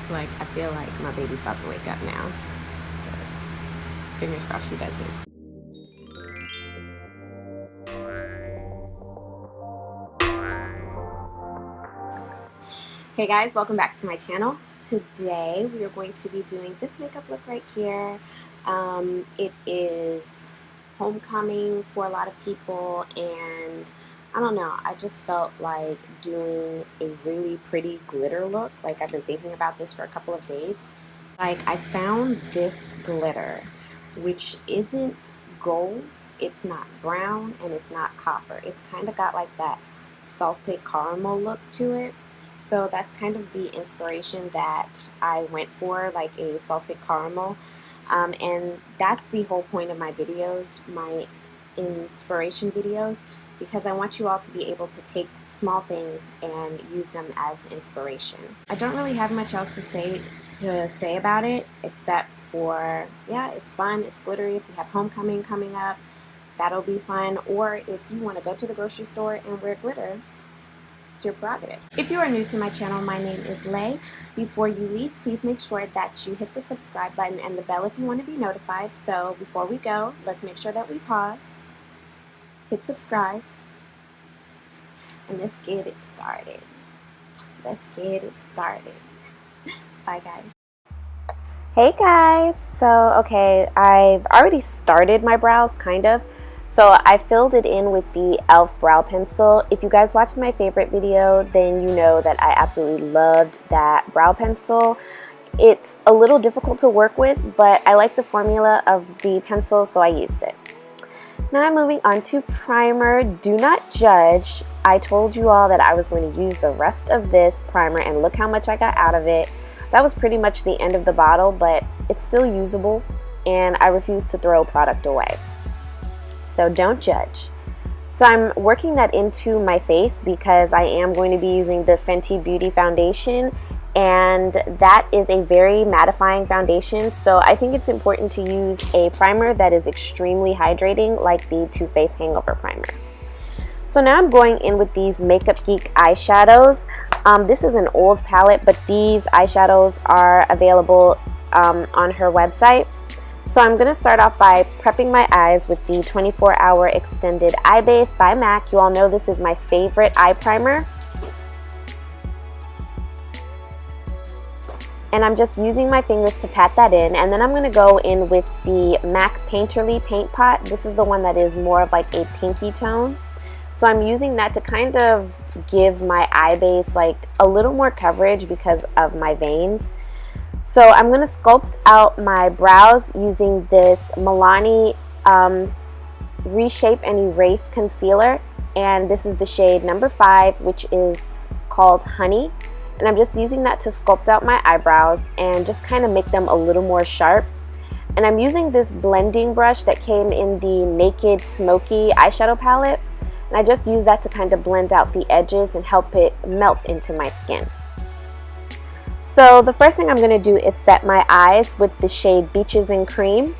So like, I feel like my baby's about to wake up now. Fingers crossed she doesn't. Hey guys, welcome back to my channel. Today we are going to be doing this makeup look right here. It is homecoming for a lot of people, and I don't know, I just felt like doing a really pretty glitter look. Like, I've been thinking about this for a couple of days. Like, I found this glitter, which isn't gold, it's not brown, and it's not copper. It's kind of got like that salted caramel look to it. So that's kind of the inspiration that I went for, like a salted caramel. And that's the whole point of my videos, my inspiration videos, because I want you all to be able to take small things and use them as inspiration. I don't really have much else to say about it, except for, yeah, it's fun, it's glittery. If you have homecoming coming up, that'll be fun. Or if you want to go to the grocery store and wear glitter, it's your prerogative. If you are new to my channel, my name is Lay. Before you leave, please make sure that you hit the subscribe button and the bell if you want to be notified. So before we go, let's make sure that we pause, hit subscribe, and let's get it started. Let's get it started. Bye guys. Hey guys, so okay, I've already started my brows, kind of. So I filled it in with the e.l.f. brow pencil. If you guys watched my favorite video, then you know that I absolutely loved that brow pencil. It's a little difficult to work with, but I like the formula of the pencil, so I used it. Now I'm moving on to primer. Do not judge. I told you all that I was going to use the rest of this primer, and look how much I got out of it. That was pretty much the end of the bottle, but it's still usable, and I refuse to throw product away. So don't judge. So I'm working that into my face because I am going to be using the Fenty Beauty foundation, and that is a very mattifying foundation. So I think it's important to use a primer that is extremely hydrating, like the Too Faced Hangover Primer. So now I'm going in with these Makeup Geek eyeshadows. This is an old palette, but these eyeshadows are available on her website. So I'm going to start off by prepping my eyes with the 24-Hour Extended Eye Base by MAC. You all know this is my favorite eye primer. And I'm just using my fingers to pat that in. And then I'm going to go in with the MAC Painterly Paint Pot. This is the one that is more of like a pinky tone. So I'm using that to kind of give my eye base like a little more coverage because of my veins. So I'm going to sculpt out my brows using this Milani Reshape and Erase Concealer. And this is the shade number 5, which is called Honey. And I'm just using that to sculpt out my eyebrows and just kind of make them a little more sharp. And I'm using this blending brush that came in the Naked Smoky eyeshadow palette. And I just use that to kind of blend out the edges and help it melt into my skin. So the first thing I'm going to do is set my eyes with the shade Beaches and Cream.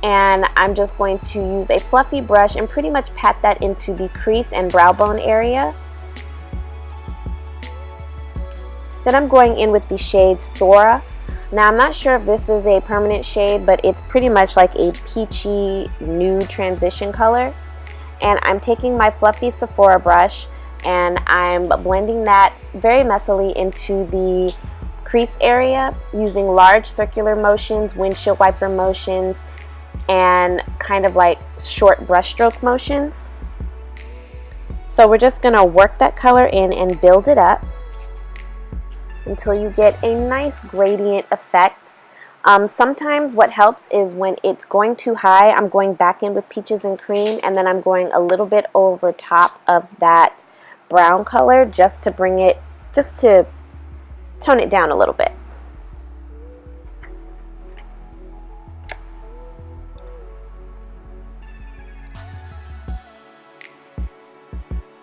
And I'm just going to use a fluffy brush and pretty much pat that into the crease and brow bone area. Then I'm going in with the shade Sora. Now I'm not sure if this is a permanent shade, but it's pretty much like a peachy nude transition color. And I'm taking my fluffy Sephora brush and I'm blending that very messily into the crease area using large circular motions, windshield wiper motions, and kind of like short brush stroke motions. So we're just going to work that color in and build it up until you get a nice gradient effect. Sometimes what helps is when it's going too high, I'm going back in with Peaches and Cream, and then I'm going a little bit over top of that brown color just to bring it, just to tone it down a little bit.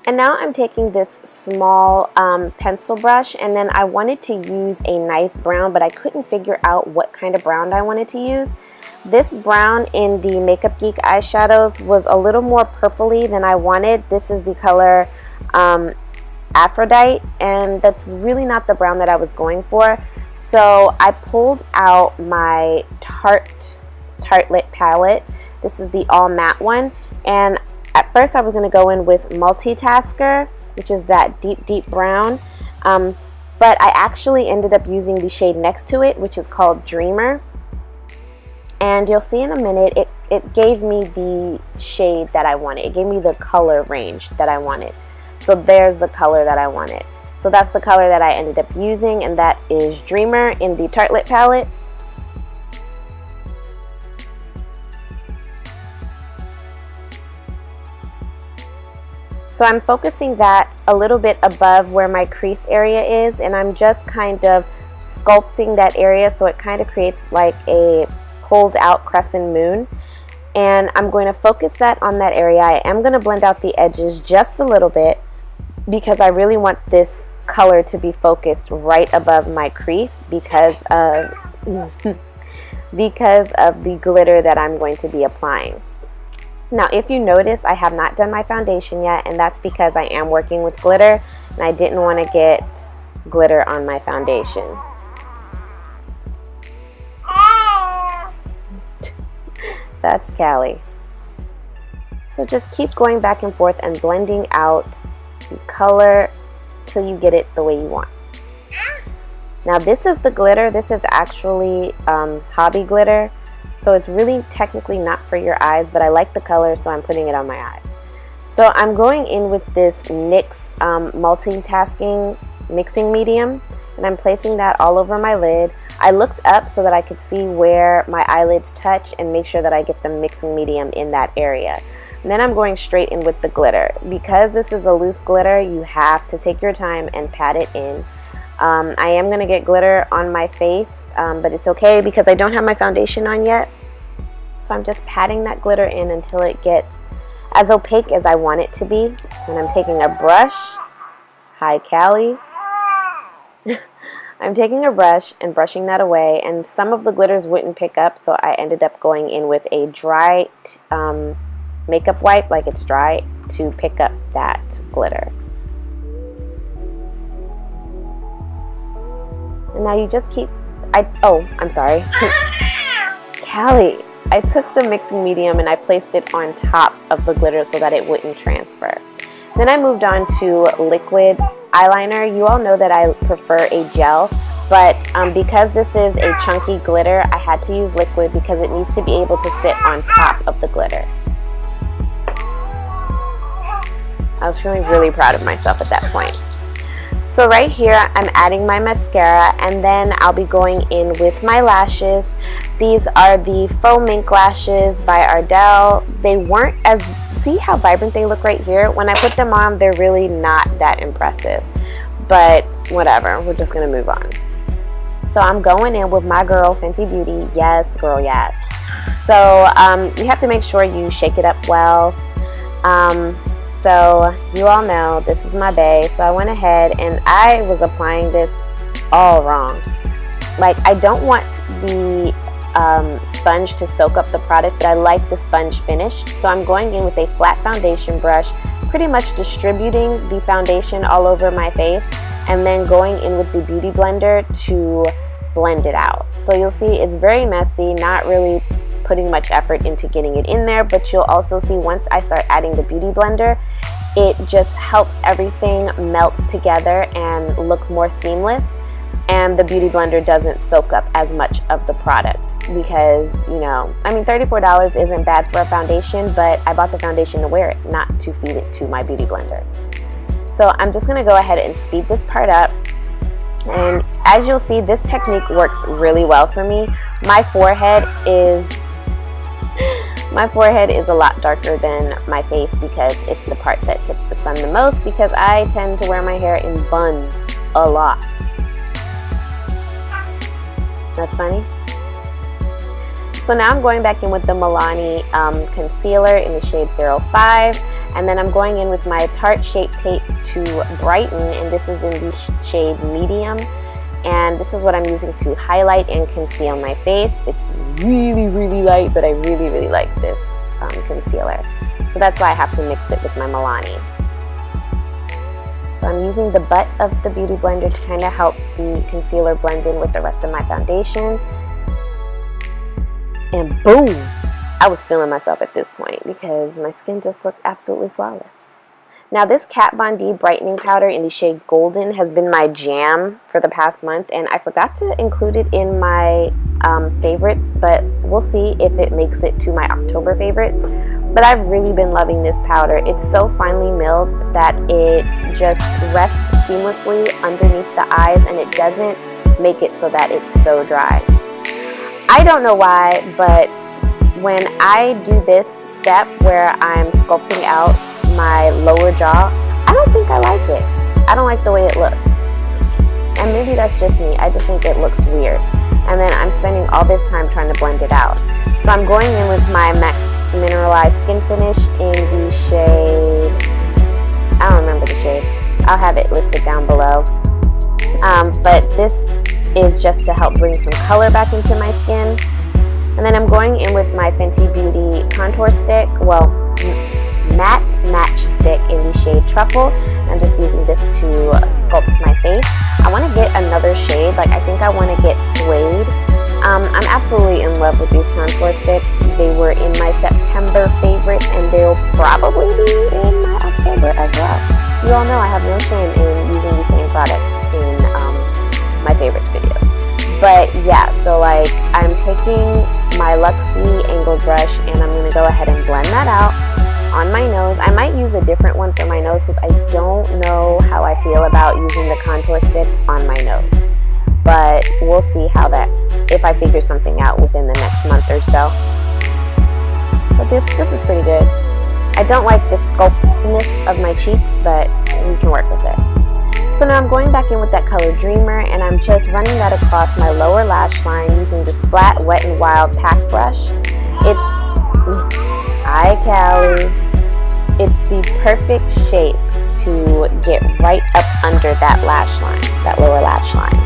And now I'm taking this small pencil brush, and then I wanted to use a nice brown, but I couldn't figure out what kind of brown I wanted to use. This brown in the Makeup Geek eyeshadows was a little more purpley than I wanted. This is the color Aphrodite, and that's really not the brown that I was going for. So I pulled out my Tartelette palette. This is the all matte one, and at first I was going to go in with Multitasker, which is that deep brown, but I actually ended up using the shade next to it, which is called Dreamer. And you'll see in a minute, it gave me the shade that I wanted. It gave me the color range that I wanted. So there's the color that I wanted. So that's the color that I ended up using, and that is Dreamer in the Tartelette palette. So I'm focusing that a little bit above where my crease area is, and I'm just kind of sculpting that area so it kind of creates like a pulled out crescent moon. And I'm going to focus that on that area. I am going to blend out the edges just a little bit because I really want this color to be focused right above my crease because of the glitter that I'm going to be applying. Now, if you notice, I have not done my foundation yet, and that's because I am working with glitter, and I didn't want to get glitter on my foundation. That's Callie. So just keep going back and forth and blending out the color till you get it the way you want. Now, this is the glitter. This is actually hobby glitter. So it's really technically not for your eyes, but I like the color, so I'm putting it on my eyes. So I'm going in with this NYX multitasking mixing medium, and I'm placing that all over my lid. I looked up so that I could see where my eyelids touch and make sure that I get the mixing medium in that area. And then I'm going straight in with the glitter. Because this is a loose glitter, you have to take your time and pat it in. I am going to get glitter on my face, but it's okay because I don't have my foundation on yet. So I'm just patting that glitter in until it gets as opaque as I want it to be. And I'm taking a brush. Hi, Callie. I'm taking a brush and brushing that away, and some of the glitters wouldn't pick up, so I ended up going in with a dry makeup wipe, like it's dry, to pick up that glitter. And now you just keep, I'm sorry. Callie, I took the mixing medium and I placed it on top of the glitter so that it wouldn't transfer. Then I moved on to liquid eyeliner. You all know that I prefer a gel, but because this is a chunky glitter, I had to use liquid because it needs to be able to sit on top of the glitter. I was feeling really proud of myself at that point. So right here, I'm adding my mascara, and then I'll be going in with my lashes. These are the Faux Mink lashes by Ardell. They weren't as, see how vibrant they look right here? When I put them on, they're really not that impressive. But whatever, we're just gonna move on. So I'm going in with my girl, Fenty Beauty. Yes, girl, yes. So you have to make sure you shake it up well. So you all know this is my bae, so I went ahead and I was applying this all wrong. Like, I don't want the sponge to soak up the product, but I like the sponge finish. So I'm going in with a flat foundation brush, pretty much distributing the foundation all over my face, and then going in with the beauty blender to blend it out. So you'll see it's very messy, not really putting much effort into getting it in there, but you'll also see once I start adding the beauty blender, it just helps everything melt together and look more seamless, and the beauty blender doesn't soak up as much of the product because, you know, I mean, $34 isn't bad for a foundation, but I bought the foundation to wear it, not to feed it to my beauty blender. So I'm just going to go ahead and speed this part up. And as you'll see, this technique works really well for me. My forehead is a lot darker than my face because it's the part that hits the sun the most, because I tend to wear my hair in buns a lot. That's funny. So now I'm going back in with the Milani concealer in the shade 05, and then I'm going in with my Tarte ShapeTape to brighten, and this is in the shade medium, and this is what I'm using to highlight and conceal my face. It's really, really light, but I really, really like this concealer, so that's why I have to mix it with my Milani. So So I'm using the butt of the Beauty Blender to kind of help the concealer blend in with the rest of my foundation. And boom! I was feeling myself at this point because my skin just looked absolutely flawless. Now this Kat Von D brightening powder in the shade Golden has been my jam for the past month, and I forgot to include it in my favorites, but we'll see if it makes it to my October favorites. But I've really been loving this powder. It's so finely milled that it just rests seamlessly underneath the eyes, and it doesn't make it so that it's so dry. I don't know why, but when I do this step where I'm sculpting out my lower jaw, I don't think I like it. I don't like the way it looks. And maybe that's just me. I just think it looks weird. And then I'm spending all this time trying to blend it out. So I'm going in with my Max Mineralized Skin Finish in the shade, I don't remember the shade. I'll have it listed down below. But this is just to help bring some color back into my skin. And then I'm going in with my Fenty Beauty contour stick, well, matte match stick in the shade Truffle. I'm just using this to sculpt my face. I want to get another shade, like I think I want to get Suede. I'm absolutely in love with these contour sticks. They were in my September favorites, and they'll probably be in my October as well. You all know I have no shame in using the same products in my favorites videos. But yeah, so like I'm taking my Luxie angled brush and I'm going to go ahead and blend that out on my nose. I might use a different one for my nose because I don't know how I feel about using the contour stick on my nose. But we'll see how that, if I figure something out within the next month or so. But this is pretty good. I don't like the sculptness of my cheeks, but we can work with it. So now I'm going back in with that color Dreamer, and I'm just running that across my lower lash line using this flat Wet n Wild pack brush. Hi Callie. It's the perfect shape to get right up under that lash line, that lower lash line.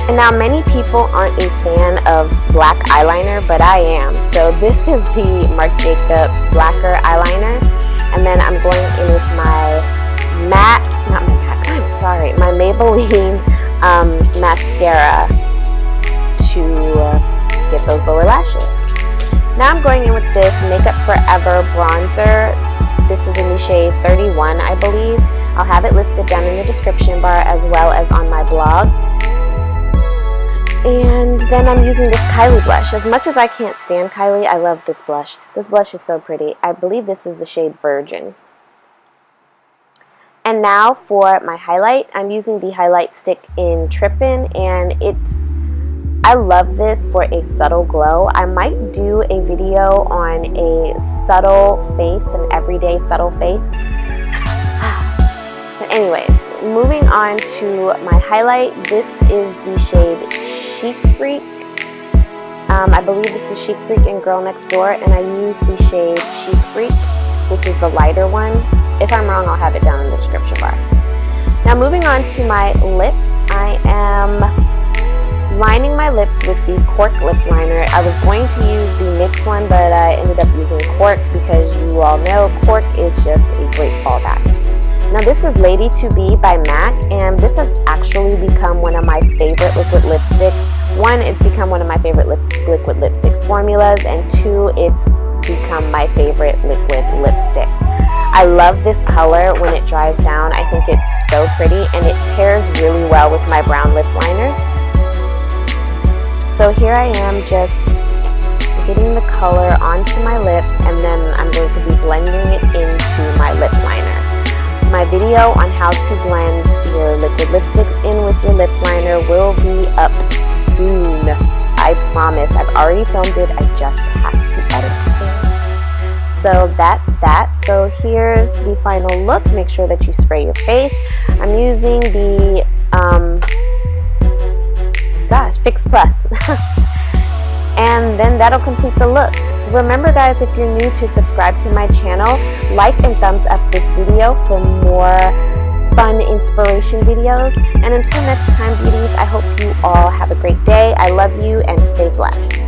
And now many people aren't a fan of black eyeliner, but I am. So this is the Marc Jacobs Blacker eyeliner. And then I'm going in with my my Maybelline mascara to get those lower lashes. Now I'm going in with this Makeup Forever bronzer. This is in the shade 31, I believe. I'll have it listed down in the description bar as well as on my blog. And then I'm using this Kylie blush. As much as I can't stand Kylie, I love this blush. This blush is so pretty. I believe this is the shade Virgin. And now for my highlight, I'm using the highlight stick in Trippin', and I love this for a subtle glow. I might do a video on a subtle face, an everyday subtle face. But anyways, moving on to my highlight. This is the shade Chic Phreak. I believe this is Chic Phreak in Girl Next Door, and I use the shade Chic Phreak, which is the lighter one. If I'm wrong, I'll have it down in the description bar. Now moving on to my lips, I am lining my lips with the Cork lip liner. I was going to use the NYX one, but I ended up using Cork because you all know Cork is just a great fallback. Now this is Lady to Be by MAC, and this has actually become one of my favorite liquid lipsticks. One, it's become one of my favorite liquid lipstick formulas, and two, it's become my favorite liquid lipstick. I love this color when it dries down. I think it's so pretty, and it pairs really well with my brown lip liners. So here I am just getting the color onto my lips, and then I'm going to be blending it into my lip liner. My video on how to blend your liquid lipsticks in with your lip liner will be up soon. I promise. I've already filmed it. I just have to edit it. So that's that. So here's the final look. Make sure that you spray your face. I'm using the Fix Plus. And then that'll complete the look. Remember guys, if you're new, to subscribe to my channel, like and thumbs up this video for more fun inspiration videos. And until next time, beauties, I hope you all have a great day. I love you and stay blessed.